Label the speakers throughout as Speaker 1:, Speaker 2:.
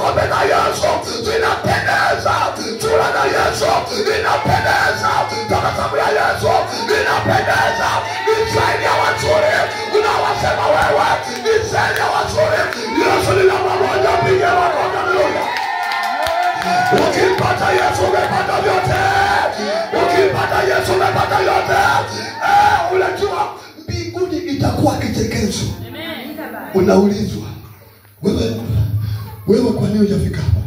Speaker 1: kombe la Yesu linapendeza, chura la Yesu linapendeza, tabasamu ya Yesu linapendeza. Ni zaidi ya wazuri unawasema wewe, ni zaidi ya wazuri. Yesu ni namba moja, piga makofi, haleluya. Ukipata Yesu umepata vyote, ukipata Yesu umepata yote. Unajua mbinguni itakuwa kichekesho. Unaulizwa, wewe kwa nini hujafika hapa?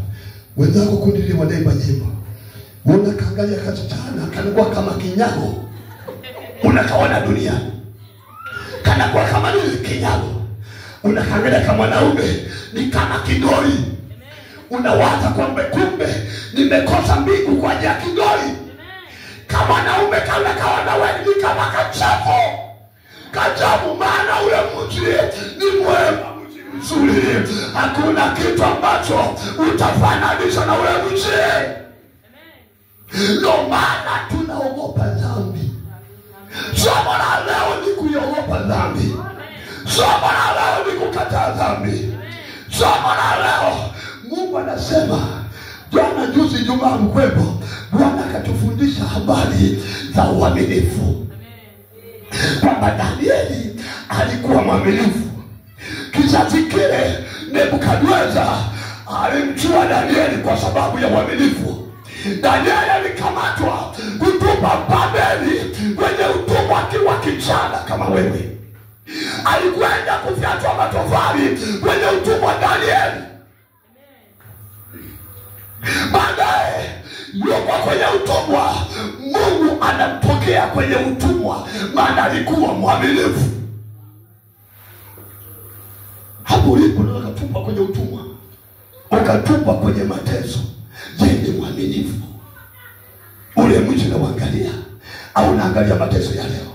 Speaker 1: Wenzako kundi lile wanaimba nyimbo, unakaangalia kasichana kanakuwa kama kinyago, unakaona duniani kanakuwa kama kinyago, unakaangalia kama mwanaume ni kama kidoli, unawaza kwamba kumbe nimekosa mbingu kwa ajili ya kidoli. Kama mwanaume kana kaona wewe ni kama kachafu, maana ule mji ni mwema, mzuri, hakuna kitu ambacho utafananisha na ule mji. Ndio maana tunaogopa dhambi. Somo la leo ni kuiogopa dhambi. Somo la leo ni kukataa dhambi. Somo la leo Mungu anasema, jana juzi Jumaa mkwepo Bwana akatufundisha habari za uaminifu, kwamba Danieli alikuwa mwaminifu. Kizazi kile Nebukadneza alimchua Danieli kwa sababu ya uaminifu. Danieli alikamatwa kutupa Babeli kwenye utumwa akiwa kijana kama wewe. Alikwenda kufyatwa matofali kwenye utumwa Danieli. Baadaye yuko kwenye utumwa, Mungu anampokea kwenye utumwa, maana alikuwa mwaminifu. Hapo ulipo na ukatupwa kwenye utumwa, ukatupwa kwenye mateso, je, ni mwaminifu? Ule mji na uangalia, au unaangalia mateso ya leo?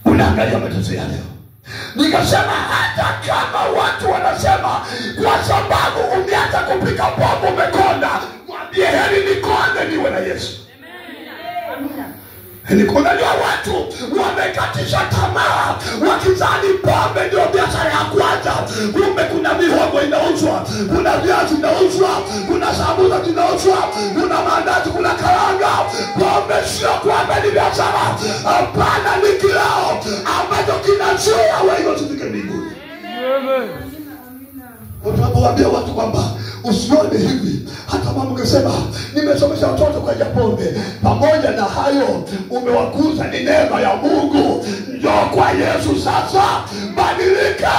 Speaker 1: Unaangalia mateso ya leo. Nikasema hata kama watu wanasema kwa sababu umeanza kupika pombe umekonda, mwambie heri nikonde niwe na Yesu. Unajua watu wamekatisha tamaa wakizani pombe ndio biashara ya kwanza. Kumbe kuna mihogo inauzwa, kuna viazi inauzwa, kuna sambusa zinauzwa, kuna mandazi, kuna karanga. Pombe sio kwamba ni biashara. Hapana, ni kilao ambacho kinazuia wewe usifike mbinguni. Unapowaambia watu kwamba usione hivi, hata mama ungesema nimesomesha watoto kwa pombe, pamoja na hayo umewakuza, ni neema ya Mungu. Njoo kwa Yesu sasa, badilika.